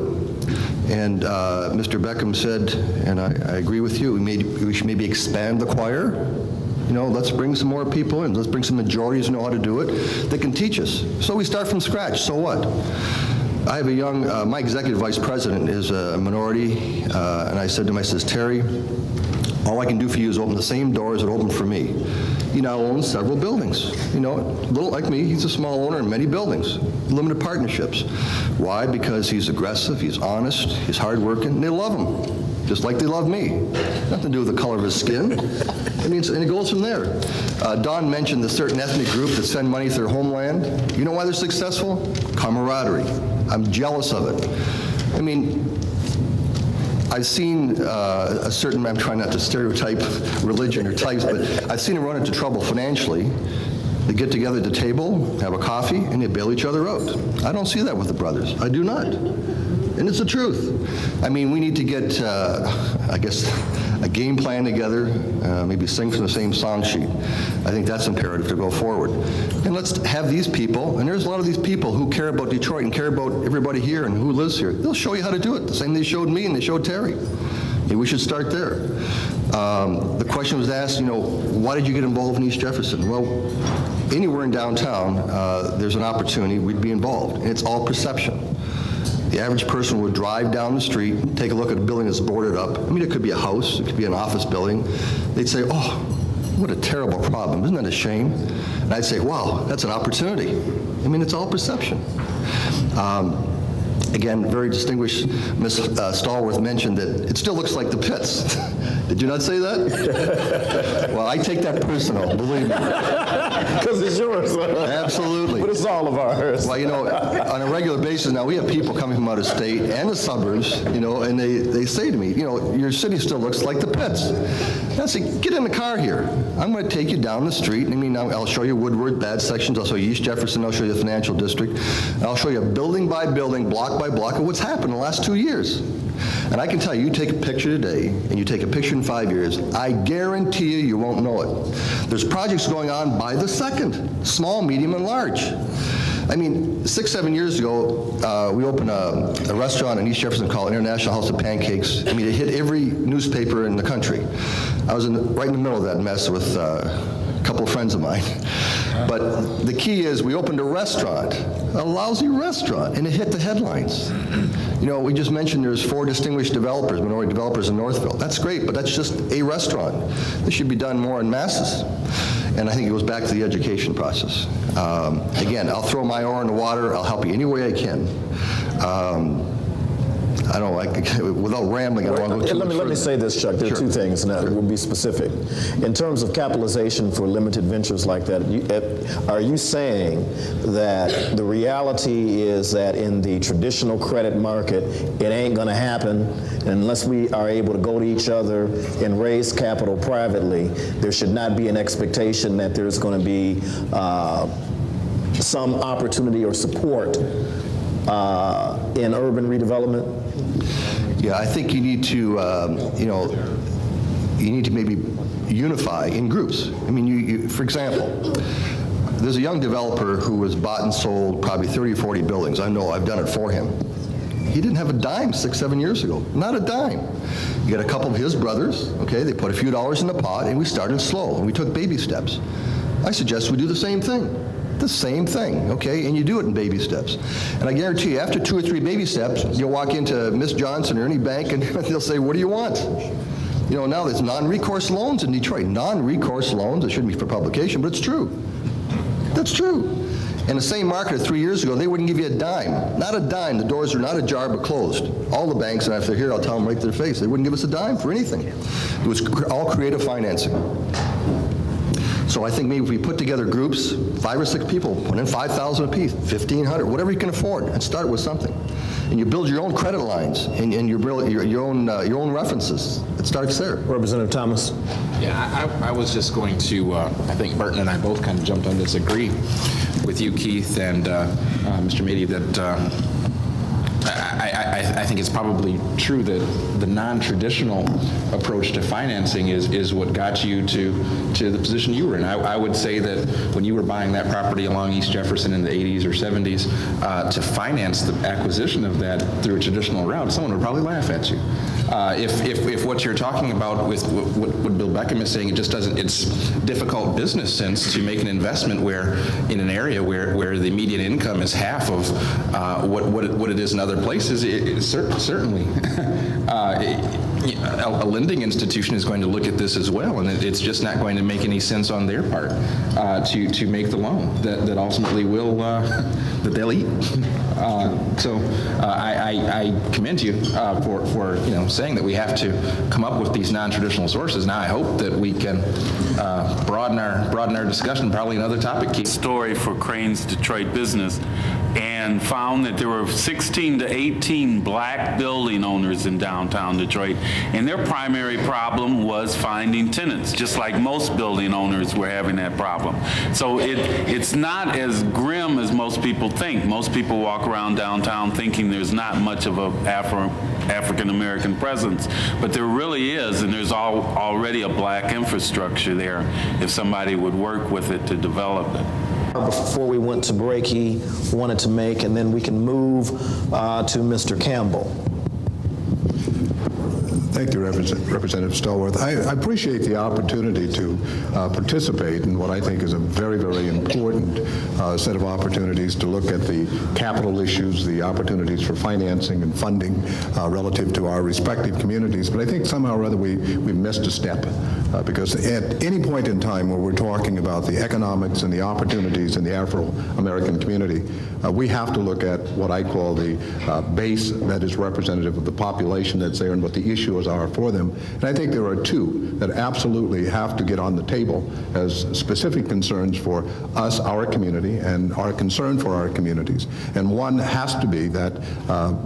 And Mr. Beckham said, and I agree with you, we should maybe expand the choir. Let's bring some more people in. Let's bring some majorities who know how to do it. They can teach us. So we start from scratch. So what? I have a young, my executive vice president is a minority, and I said to him, I says, Terry, all I can do for you is open the same doors that opened for me. He now owns several buildings. A little like me, he's a small owner in many buildings, limited partnerships. Why? Because he's aggressive, he's honest, he's hardworking, and they love him, just like they love me. Nothing to do with the color of his skin. And it goes from there. Don mentioned the certain ethnic group that send money to their homeland. You know why they're successful? Camaraderie. I'm jealous of it. I mean, I've seen I'm trying not to stereotype religion or types, but I've seen them run into trouble financially. They get together at the table, have a coffee, and they bail each other out. I don't see that with the brothers. I do not. and it's the truth. I mean, we need to get, I guess, a game plan together, maybe sing from the same song sheet. I think that's imperative to go forward. And let's have these people, and there's a lot of these people who care about Detroit and care about everybody here and who lives here. They'll show you how to do it, the same they showed me and they showed Terry. Maybe we should start there. The question was asked, why did you get involved in East Jefferson? Well, anywhere in downtown, there's an opportunity, we'd be involved, and it's all perception. The average person would drive down the street, take a look at a building that's boarded up. I mean, it could be a house, it could be an office building. They'd say, oh, what a terrible problem, isn't that a shame? And I'd say, wow, that's an opportunity. I mean, it's all perception. Again, very distinguished Ms. Stallworth mentioned that it still looks like the pits. Did you not say that? Well, I take that personal, believe me. Because it's yours. Absolutely. But it's all of ours. Well, on a regular basis now, we have people coming from out of state and the suburbs, and they say to me, your city still looks like the pits. And I say, get in the car here. I'm going to take you down the street. I mean, I'll show you Woodward, bad sections. I'll show you East Jefferson. I'll show you the financial district. And I'll show you building by building, block by block of what's happened in the last 2 years. And I can tell you take a picture today and you take a picture in 5 years, I guarantee you won't know it. There's projects going on by the second, small, medium, and large. I mean, 6, 7 years ago, we opened a restaurant in East Jefferson called International House of Pancakes. I mean, it hit every newspaper in the country. I was right in the middle of that mess with a couple of friends of mine. But the key is we opened a restaurant, a lousy restaurant, and it hit the headlines. We just mentioned there's 4 distinguished developers, minority developers in Northville. That's great, but that's just a restaurant. This should be done more in masses. And I think it goes back to the education process. Again, I'll throw my oar in the water. I'll help you any way I can. I don't like, without rambling, I don't want to go too much Let me say this, Chuck. There are 2 things, and we'll be specific. In terms of capitalization for limited ventures like that, are you saying that the reality is that in the traditional credit market, it ain't going to happen unless we are able to go to each other and raise capital privately? There should not be an expectation that there's going to be some opportunity or support in urban redevelopment? Yeah, I think you need to, you need to maybe unify in groups. I mean, for example, there's a young developer who was bought and sold probably 30 or 40 buildings. I know, I've done it for him. He didn't have a dime 6, 7 years ago, not a dime. You got a couple of his brothers, okay, they put a few dollars in the pot, and we started slow, and we took baby steps. I suggest we do the same thing. The same thing, okay? And you do it in baby steps. And I guarantee you, after 2 or 3 baby steps, you'll walk into Miss Johnson or any bank and they'll say, what do you want? Now there's non-recourse loans in Detroit. Non-recourse loans, it shouldn't be for publication, but it's true. That's true. In the same market 3 years ago, they wouldn't give you a dime. Not a dime. The doors are not ajar, but closed. All the banks, and if they're here, I'll tell them right to their face, they wouldn't give us a dime for anything. It was all creative financing. So I think maybe if we put together groups, 5 or 6 people, put in $5,000 apiece, $1,500, whatever you can afford, and start with something. And you build your own credit lines and you build your own references. It starts there. Representative Thomas. Yeah, I was just going to, I think Burton and I both kind of jumped on this, agree with you, Keith, and Mr. Mady, that I think it's probably true that the non-traditional approach to financing is what got you to the position you were in. I would say that when you were buying that property along East Jefferson in the 80s or 70s, to finance the acquisition of that through a traditional route, someone would probably laugh at you. If what you're talking about with what Bill Beckham is saying, it just doesn't, it's difficult business sense to make an investment where in an area where the median income is half of what it is in other places. Certainly a lending institution is going to look at this as well, and it's just not going to make any sense on their part to make the loan that ultimately will that they'll eat. So I commend you for saying that we have to come up with these non-traditional sources. Now I hope that we can broaden our discussion. Probably another topic. Story for Crane's Detroit business, and and found that there were 16 to 18 black building owners in downtown Detroit, and their primary problem was finding tenants, just like most building owners were having that problem. So it's not as grim as most people think. Most people walk around downtown thinking there's not much of a African American presence, but there really is, and there's already a black infrastructure there if somebody would work with it to develop it. Before we went to break, he wanted to make, and then we can move to Mr. Campbell. Thank you, Representative Stallworth. I appreciate the opportunity to participate in what I think is a very, very important set of opportunities to look at the capital issues, the opportunities for financing and funding relative to our respective communities. But I think somehow or other we missed a step because at any point in time where we're talking about the economics and the opportunities in the Afro-American community, we have to look at what I call the base that is representative of the population that's there and what the issues are for them. And I think there are two that absolutely have to get on the table as specific concerns for us, our community, and our concern for our communities. And one has to be that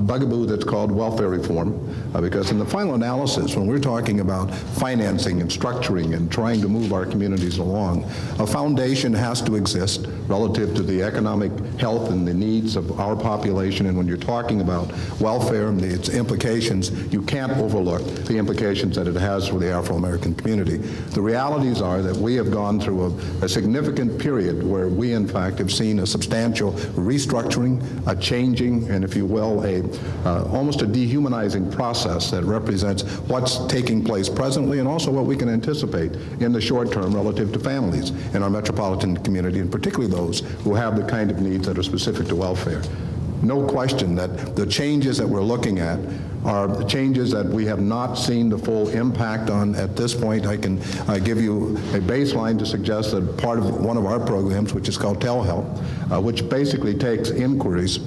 bugaboo that's called welfare reform, because in the final analysis, when we're talking about financing and structuring and trying to move our communities along, a foundation has to exist relative to the economic health and the needs of our population. And when you're talking about welfare and its implications, you can't overlook the implications that it has for the Afro-American community. The realities are that we have gone through a significant period where we, in fact, have seen a substantial restructuring, a changing, and if you will, almost a dehumanizing process that represents what's taking place presently and also what we can anticipate in the short term relative to families in our metropolitan community, and particularly those who have the kind of needs that are specific to welfare. No question that the changes that we're looking at are changes that we have not seen the full impact on at this point. I can give you a baseline to suggest that part of one of our programs, which is called telehealth, which basically takes inquiries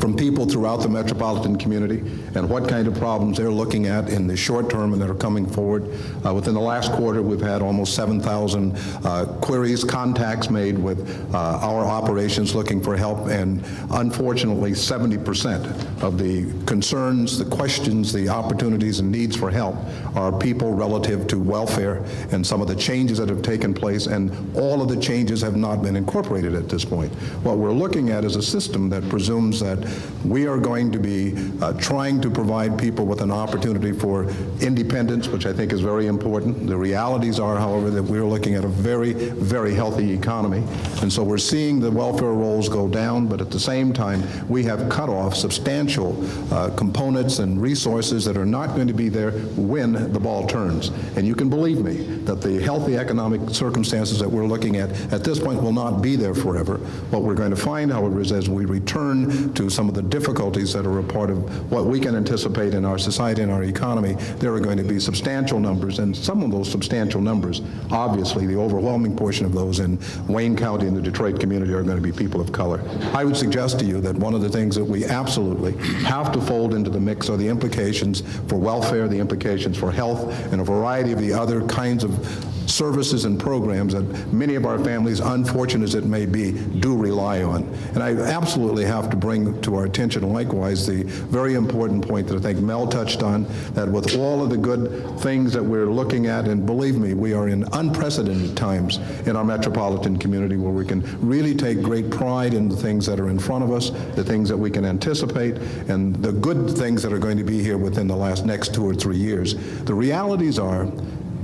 from people throughout the metropolitan community and what kind of problems they're looking at in the short term and that are coming forward. Within the last quarter, we've had almost 7,000 queries, contacts made with our operations looking for help, and unfortunately 70% of the concerns, the questions, the opportunities and needs for help are people relative to welfare and some of the changes that have taken place, and all of the changes have not been incorporated at this point. What we're looking at is a system that presumes that we are going to be trying to provide people with an opportunity for independence, which I think is very important. The realities are, however, that we're looking at a very, very healthy economy, and so we're seeing the welfare rolls go down, but at the same time, we have cut off substantial components and resources that are not going to be there when the ball turns. And you can believe me that the healthy economic circumstances that we're looking at this point will not be there forever. What we're going to find, however, is as we return to some of the difficulties that are a part of what we can anticipate in our society and our economy, there are going to be substantial numbers, and some of those substantial numbers, obviously the overwhelming portion of those in Wayne County and the Detroit community, are going to be people of color. I would suggest to you that one of the things that we absolutely have to fold into the mix are the implications for welfare, the implications for health, and a variety of the other kinds of services and programs that many of our families, unfortunate as it may be, do rely on. And I absolutely have to bring to our attention likewise the very important point that I think Mel touched on, that with all of the good things that we're looking at, and believe me, we are in unprecedented times in our metropolitan community where we can really take great pride in the things that are in front of us, the things that we can anticipate, and the good things that are going to be here within the next 2 or 3 years. The realities are,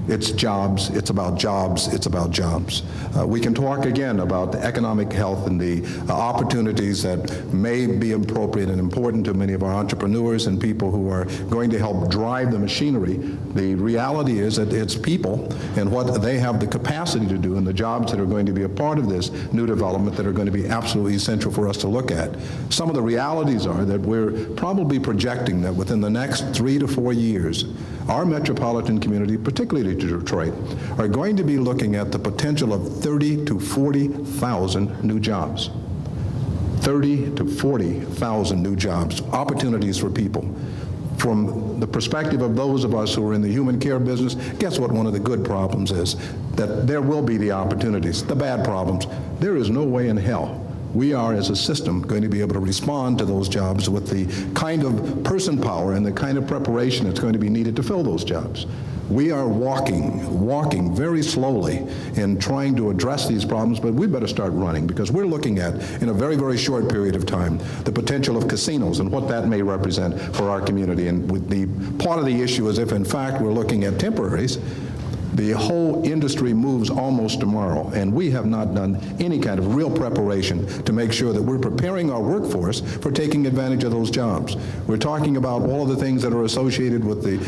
it's jobs, it's about jobs, it's about jobs. We can talk again about the economic health and the opportunities that may be appropriate and important to many of our entrepreneurs and people who are going to help drive the machinery. The reality is that it's people and what they have the capacity to do and the jobs that are going to be a part of this new development that are going to be absolutely essential for us to look at. Some of the realities are that we're probably projecting that within the next 3 to 4 years, our metropolitan community, particularly Detroit, are going to be looking at the potential of 30 to 40,000 new jobs. 30 to 40,000 new jobs, opportunities for people. From the perspective of those of us who are in the human care business, guess what one of the good problems is? That there will be the opportunities. The bad problems, there is no way in hell we are, as a system, going to be able to respond to those jobs with the kind of person power and the kind of preparation that's going to be needed to fill those jobs. We are walking very slowly in trying to address these problems, but we better start running, because we're looking at, in a very, very short period of time, the potential of casinos and what that may represent for our community. And with the part of the issue is, if in fact we're looking at temporaries, the whole industry moves almost tomorrow, and we have not done any kind of real preparation to make sure that we're preparing our workforce for taking advantage of those jobs. We're talking about all of the things that are associated with the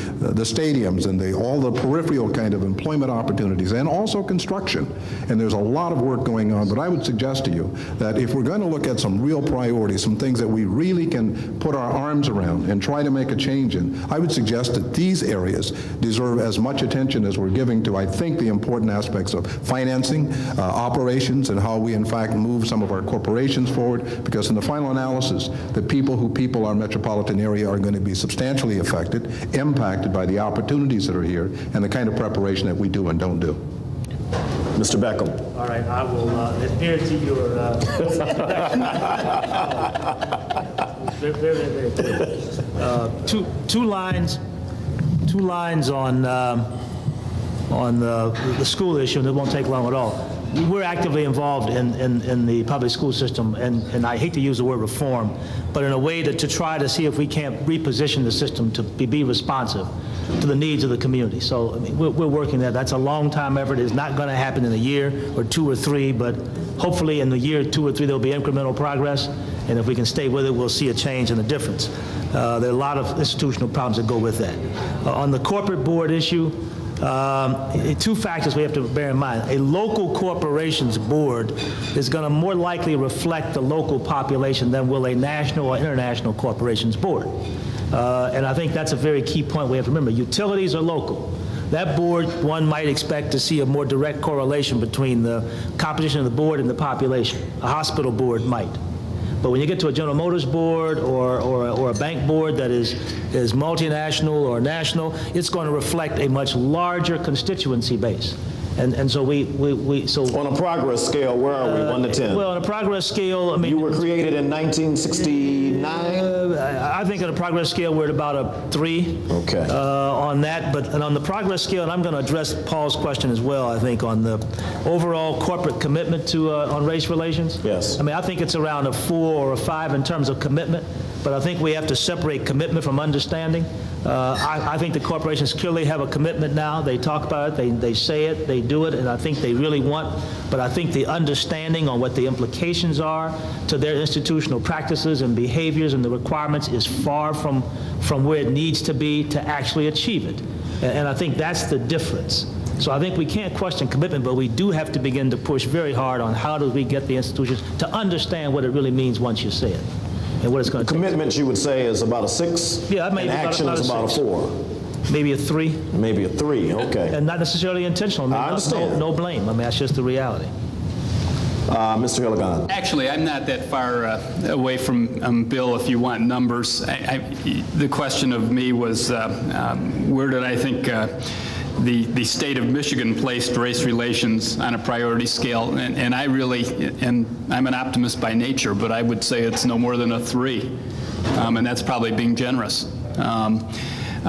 stadiums and all the peripheral kind of employment opportunities, and also construction. And there's a lot of work going on, but I would suggest to you that if we're going to look at some real priorities, some things that we really can put our arms around and try to make a change in, I would suggest that these areas deserve as much attention as we're giving to, I think, the important aspects of financing, operations, and how we in fact move some of our corporations forward, because in the final analysis, the people who people our metropolitan area are going to be substantially affected, impacted by the opportunities that are here and the kind of preparation that we do and don't do. Mr. Beckham. All right, I will adhere to your very clear. Two lines on the school issue, and it won't take long at all. We're actively involved in the public school system, and I hate to use the word reform, but in a way to try to see if we can't reposition the system to be responsive to the needs of the community. So I mean, we're working there. That's a long time effort. It's not going to happen in a year or 2 or 3, but hopefully in the year 2 or 3 there'll be incremental progress, and if we can stay with it, we'll see a change and a difference. There are a lot of institutional problems that go with that. On the corporate board issue, 2 factors we have to bear in mind. A local corporations board is going to more likely reflect the local population than will a national or international corporations board. And I think that's a very key point we have to remember. Utilities are local. That board, one might expect to see a more direct correlation between the composition of the board and the population. A hospital board might. But when you get to a General Motors board or a bank board that is multinational or national, it's going to reflect a much larger constituency base. And so so on a progress scale, where are we, 1 to 10? Well, on a progress scale, I mean, you were created in 1969. I think on a progress scale we're at about a 3. Okay. On that, and on the progress scale, and I'm going to address Paul's question as well. I think on the overall corporate commitment to on race relations. Yes. I mean, I think it's around a 4 or a 5 in terms of commitment, but I think we have to separate commitment from understanding. I think the corporations clearly have a commitment now. They talk about it, they say it, they do it, and I think they really want, but I think the understanding on what the implications are to their institutional practices and behaviors and the requirements is far from where it needs to be to actually achieve it. And I think that's the difference. So I think we can't question commitment, but we do have to begin to push very hard on how do we get the institutions to understand what it really means once you say it. And what it's going to take. Commitment, you would say, is about a 6? Yeah, maybe and action is about a 4? Maybe a 3. Maybe a 3, okay. And not necessarily intentional. I understand. No blame. I mean, that's just the reality. Mr. Hilligan. Actually, I'm not that far away from Bill, if you want numbers. The question of me was, where did I think the state of Michigan placed race relations on a priority scale? And I really, and I'm an optimist by nature, but I would say it's no more than a 3. And that's probably being generous.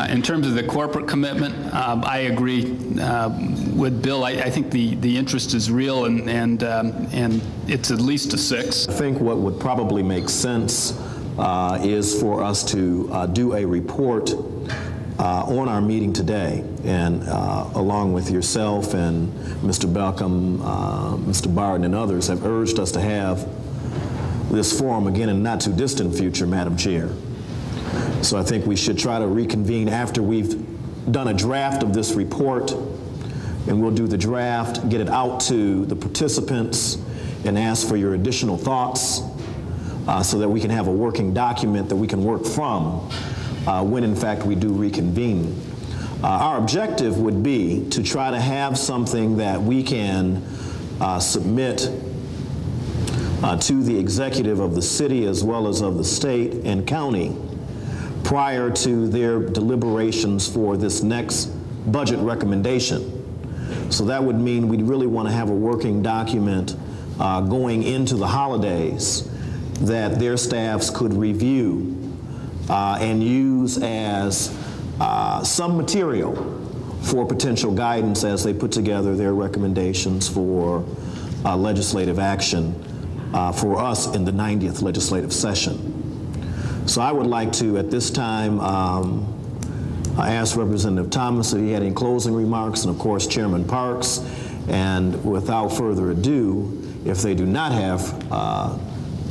In terms of the corporate commitment, I agree with Bill. I think the interest is real, and it's at least a 6. I think what would probably make sense is for us to do a report on our meeting today, and along with yourself and Mr. Beckham, Mr. Barton, and others have urged us to have this forum again in the not too distant future, Madam Chair. So I think we should try to reconvene after we've done a draft of this report, and we'll do the draft, get it out to the participants, and ask for your additional thoughts so that we can have a working document that we can work from when in fact we do reconvene. Our objective would be to try to have something that we can submit to the executive of the city as well as of the state and county prior to their deliberations for this next budget recommendation. So that would mean we'd really want to have a working document going into the holidays that their staffs could review and use as some material for potential guidance as they put together their recommendations for legislative action for us in the 90th legislative session. So I would like to, at this time, ask Representative Thomas if he had any closing remarks, and of course Chairman Parks. And without further ado, if they do not have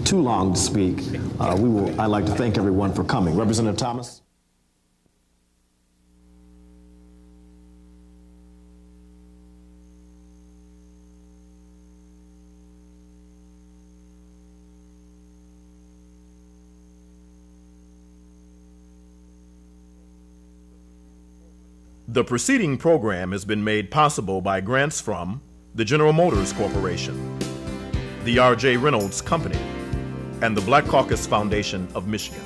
too long to speak, I'd like to thank everyone for coming. Representative Thomas. The preceding program has been made possible by grants from the General Motors Corporation, the R.J. Reynolds Company, and the Black Caucus Foundation of Michigan.